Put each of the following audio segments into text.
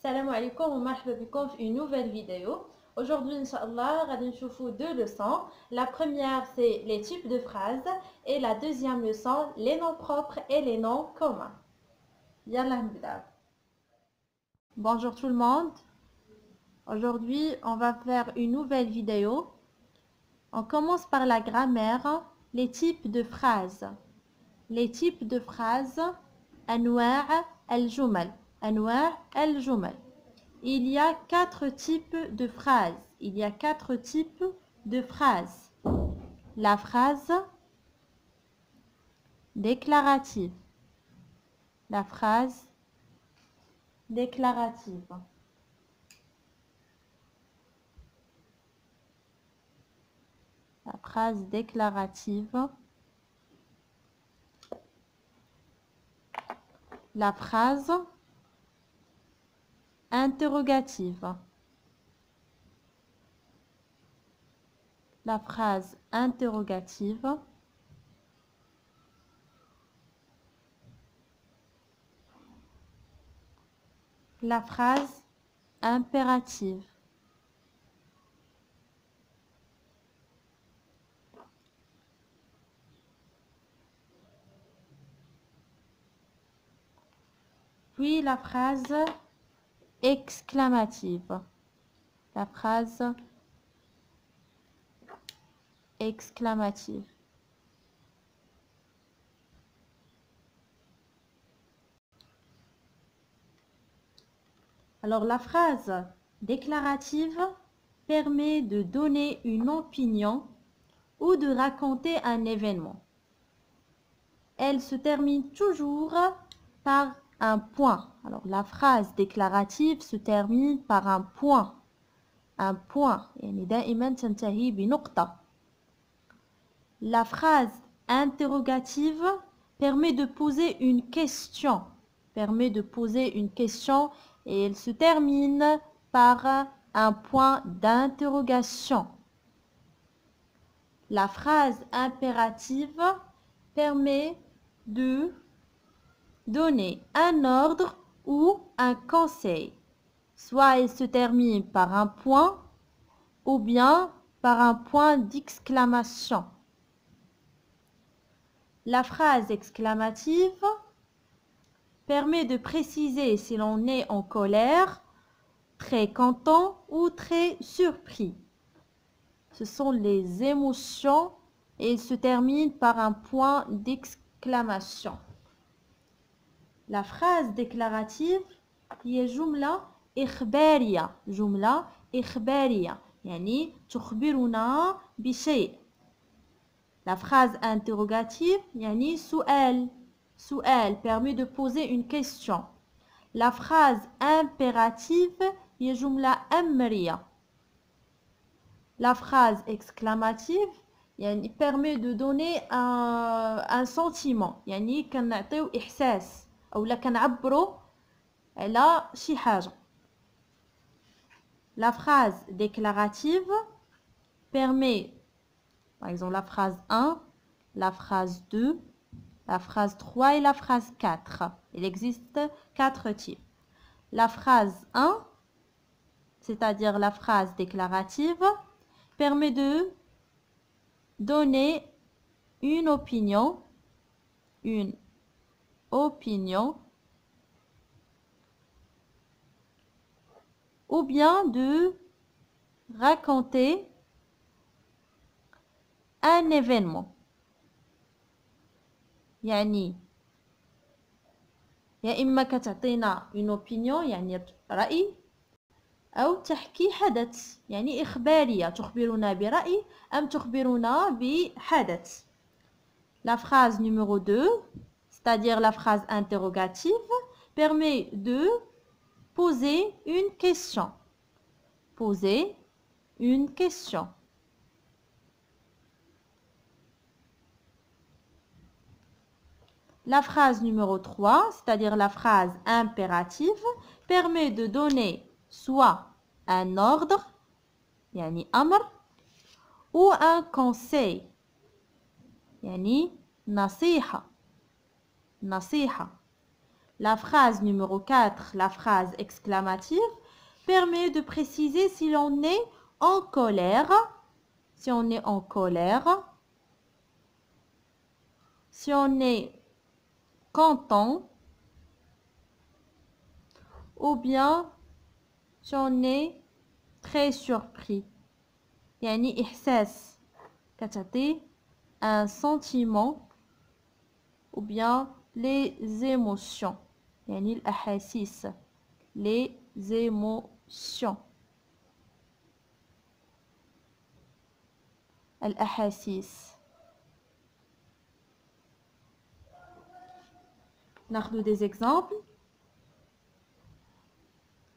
Salam alaikum wa marhaba bikoum في une nouvelle vidéo. Aujourd'hui, Inch'Allah, غادي نشوفوا deux leçons. La première, c'est les types de phrases. Et la deuxième leçon, les noms propres et les noms communs. Yallah nbda. Bonjour tout le monde. Aujourd'hui, on va faire une nouvelle vidéo. On commence par la grammaire, les types de phrases. Les types de phrases, أنواع الجمل. أنواع الجمل. Il y a 4 types de phrases. Il y a 4 types de phrases. La phrase déclarative. La phrase déclarative. La phrase déclarative. La phrase interrogative. La phrase interrogative. La phrase impérative. Puis la phrase exclamative. La phrase exclamative. Alors la phrase déclarative permet de donner une opinion ou de raconter un événement. Elle se termine toujours par un point. Alors la phrase déclarative se termine par un point. Un point. يعني دائما تنتهي بنقطة. La phrase interrogative permet de poser une question. Permet de poser une question et elle se termine par un point d'interrogation. La phrase impérative permet de donner un ordre ou un conseil. Soit elle se termine par un point ou bien par un point d'exclamation. La phrase exclamative permet de préciser si l'on est en colère, très content ou très surpris. Ce sont les émotions et elles se terminent par un point d'exclamation. La phrase déclarative هي جملة إخبارية. جملة إخبارية يعني تخبرنا بشيء. La phrase interrogative يعني سؤال. سؤال permet de poser une question. La phrase impérative هي جملة أمرية. La phrase exclamative يعني permet de donner un sentiment. يعني كنعطيو إحساس أو لا كنعبروا على شي حاجة. La phrase déclarative permet, par exemple, la phrase 1, la phrase 2, la phrase 3 et la phrase 4. Il existe 4 types. La phrase 1, c'est-à-dire la phrase déclarative, permet de donner une opinion ou bien de raconter un événement. يعني يا إما كتعطينا une opinion يعني رأي أو تحكي حدث يعني إخبارية تخبرنا برأي أم تخبرنا بحدث. La phrase numéro 2, c'est-à-dire la phrase interrogative, permet de poser une question. Poser une question. La phrase numéro 3, c'est-à-dire la phrase impérative, permet de donner soit un ordre, يعني أمر, ou un conseil, يعني نصيحة. La phrase numéro 4, la phrase exclamative, permet de préciser si l'on est en colère, si on est en colère, si on est content, ou bien si on est très surpris. يعني إحساس كتعطي un sentiment ou bien les émotions يعني الأحاسيس les émotions الأحاسيس. ناخذ des exemples.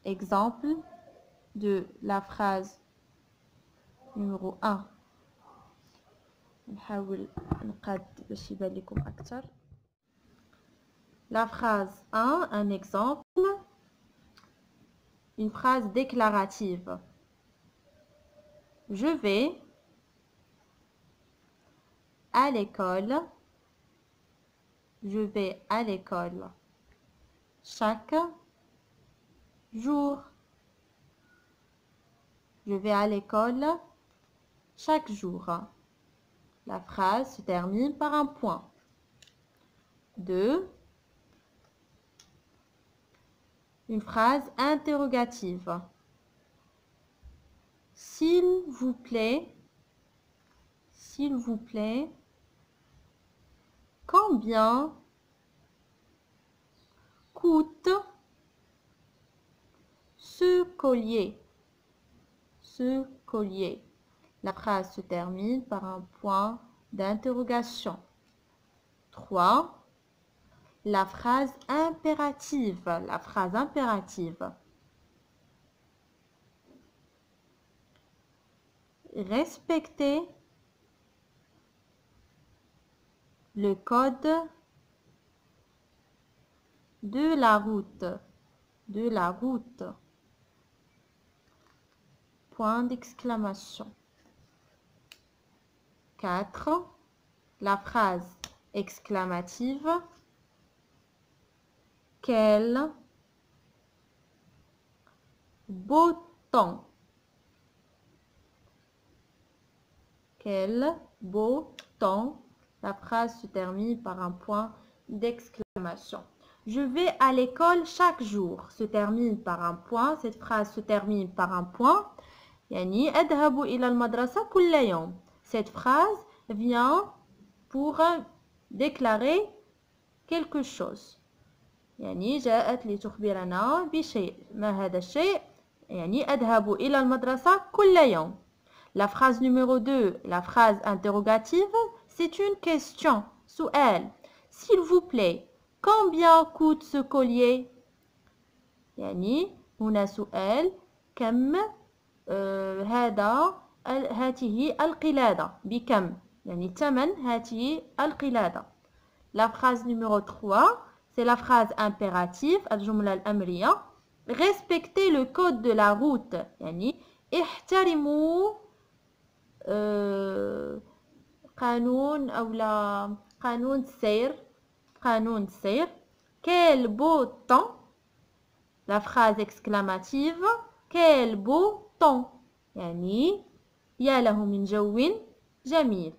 Exemple de la phrase numéro 1. نحاول نقاد باش يبان لكم أكثر. La phrase 1, un exemple. Une phrase déclarative. Je vais à l'école. Je vais à l'école chaque jour. Je vais à l'école chaque jour. La phrase se termine par un point. 2. Une phrase interrogative. S'il vous plaît, combien coûte ce collier? Ce collier. La phrase se termine par un point d'interrogation. 3. La phrase impérative. La phrase impérative. Respectez le code de la route. De la route. Point d'exclamation. 4. La phrase exclamative. Quel beau temps! Quel beau temps! La phrase se termine par un point d'exclamation. Je vais à l'école chaque jour. Se termine par un point. Cette phrase se termine par un point. يعني أذهب إلى المدرسة كل يوم. Cette phrase vient pour déclarer quelque chose. يعني جاءت لتخبرنا بشيء. ما هذا الشيء؟ يعني أذهب إلى المدرسة كل يوم. La phrase numéro 2, la phrase interrogative, c'est une question. سؤال. S'il vous plaît, combien coûte ce collier? يعني هنا سؤال كم هذه القلادة بكم؟ يعني ثمن هذه القلادة. La phrase numéro 3, c'est la phrase impérative, الجملة الأمرية. Respectez le code de la route. يعني احترموا قانون أو لا قانون السير. قانون السير. Quel beau temps. La phrase exclamative. Quel beau temps. يعني يا له من جو جميل.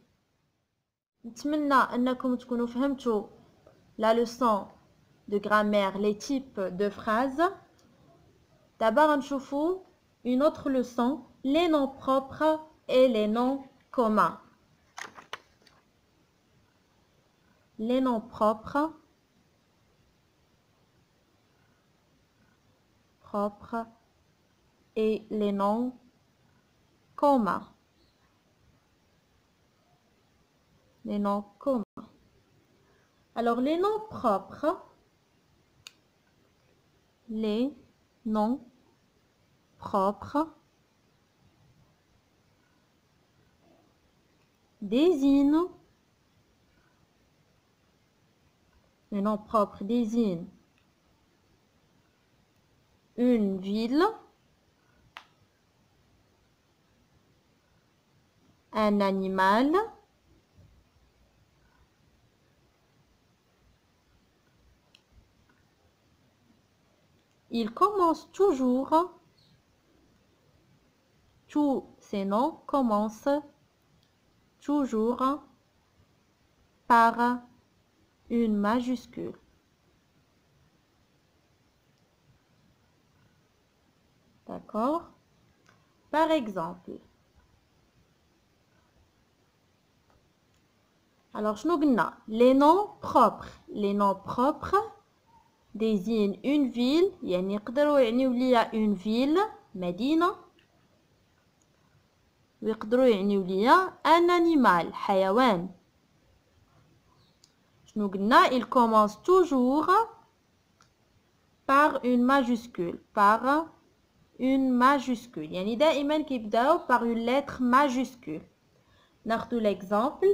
نتمنى أنكم تكونوا فهمتوا la leçon de grammaire, les types de phrases. دابا غنشوفوا une autre leçon, les noms propres et les noms communs. Les noms propres et les noms communs. Les noms communs. Alors, les noms propres, les noms propres désignent, les noms propres désignent une ville, un animal, Il commence toujours, tous ces noms commencent toujours par une majuscule. D'accord? Par exemple, alors, شنو قلنا? Les noms propres. Les noms propres désignent une ville, يعني يقدروا يعنيو ليا une ville, مدينة. ويقدروا يعنيو ليا un animal, حيوان. شنو قلنا? Il commence toujours par une majuscule. Par une majuscule. يعني دائما كيبداو par une lettre majuscule. ناخذ l'exemple.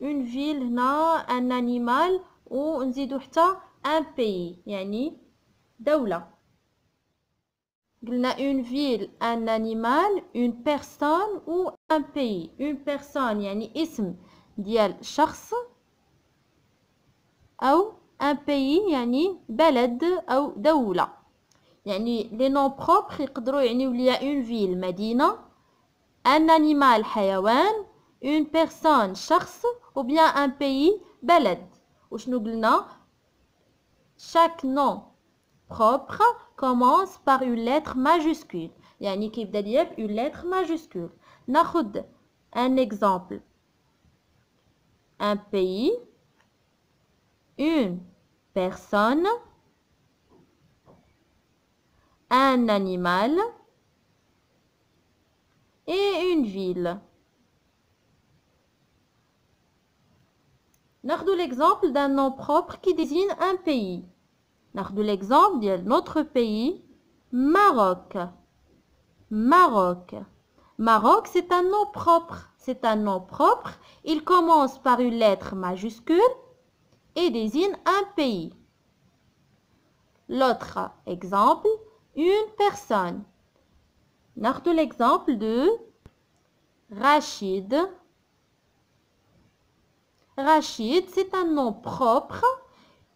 Une ville هنا un animal ونزيدو حتى un pays يعني دولة. قلنا une ville un animal une personne ou un pays. Une personne يعني اسم ديال شخص أو un pays يعني بلد أو دولة. يعني les noms propres يقدروا يعنيو ليا une ville مدينة un animal حيوان une personne شخص ou bien un pays بلد. وشنو قلنا? Chaque nom propre commence par une lettre majuscule. يعني كيبدا ليا ب une lettre majuscule. ناخذ un exemple. Un pays, une personne, un animal et une ville. ناخذ l'exemple d'un nom propre qui désigne un pays. ناخذ l'exemple de notre pays, Maroc. Maroc. Maroc, c'est un nom propre. C'est un nom propre. Il commence par une lettre majuscule et désigne un pays. L'autre exemple, une personne. ناخذ l'exemple de Rachid. Rachid, c'est un nom propre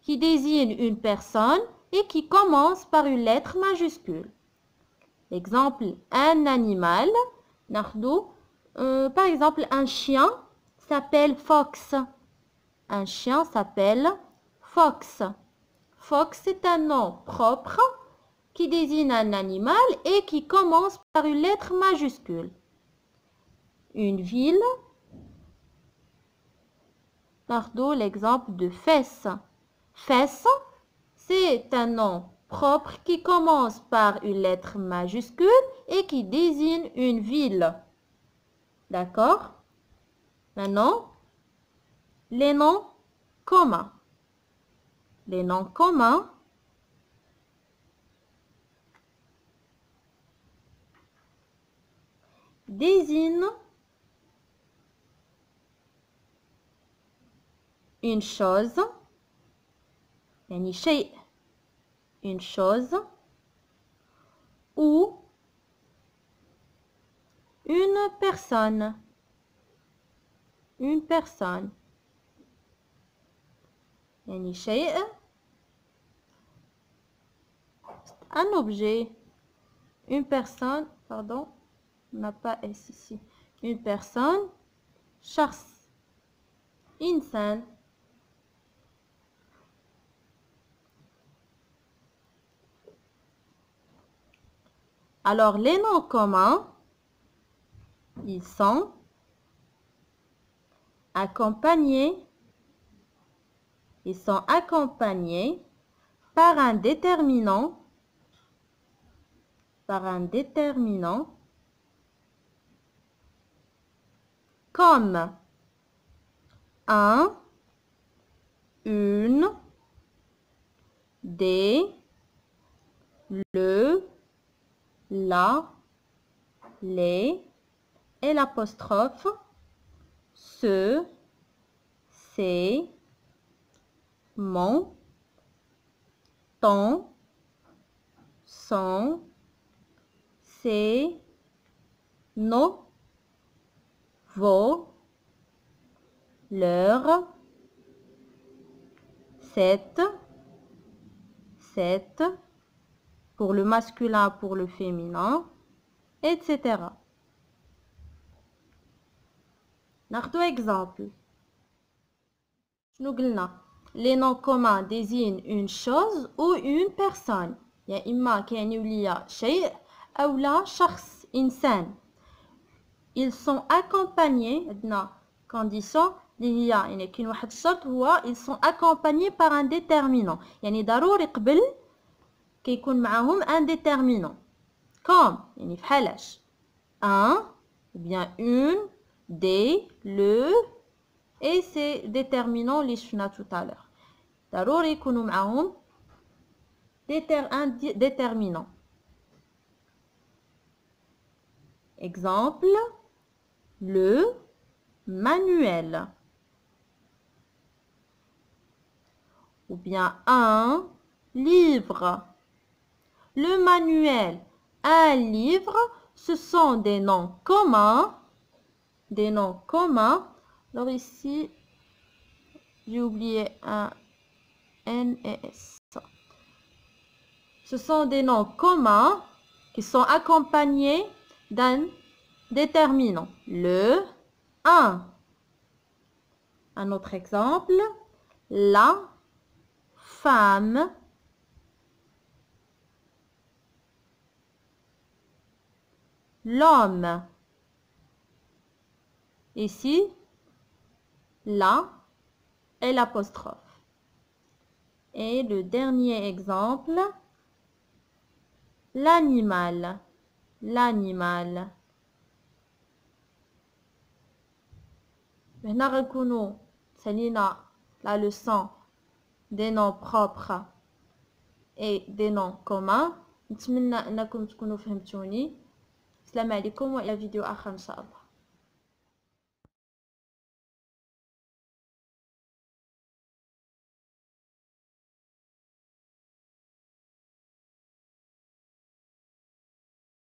qui désigne une personne et qui commence par une lettre majuscule. Exemple, un animal. Par exemple, un chien s'appelle Fox. Un chien s'appelle Fox. Fox, c'est un nom propre qui désigne un animal et qui commence par une lettre majuscule. Une ville. L'exemple de Fès. Fès, c'est un nom propre qui commence par une lettre majuscule et qui désigne une ville. D'accord? Maintenant, les noms communs. Les noms communs désignent une chose, يعني شيء, une chose, ou une personne. Une personne. يعني شيء, un objet. Une personne, pardon, on n'a pas S ici. Une personne, شخص, إنسان. Alors, les noms communs, ils sont accompagnés par un déterminant, comme un, une, des, le, la, les et l'apostrophe, ce, c'est, mon, ton, son, c'est, nos, vos, leur, cette, 7 pour le masculin, pour le féminin, etc. ناخدو exemple. شنو قلنا؟ Les noms communs désignent une chose ou une personne. يا إما كيعنيو ليا شيء أو لا شخص إنسان. Ils sont accompagnés عندنا condition اللي هي يعني كاين واحد الشرط هو ils sont accompagnés par un déterminant. يعني ضروري قبل كيكون معاهم un déterminant. Comme يعني بحالاش un ou bien une, des, le et ces déterminants اللي شفنا tout à l'heure. ضروري يكونوا معاهم un déterminant. Exemple, le manuel. Ou bien un livre. Le manuel, un livre, ce sont des noms communs. Des noms communs. Alors ici, j'ai oublié un N et S. Ce sont des noms communs qui sont accompagnés d'un déterminant. Le, un. Un autre exemple, la femme, l'homme. Ici, la et l'apostrophe. Et le dernier exemple, l'animal. L'animal. هنا غنكونوا سالينا la leçon des noms propres et des noms communs. نتمنى انكم تكونوا فهمتوني. السلام عليكم والى فيديو اخر ان شاء الله.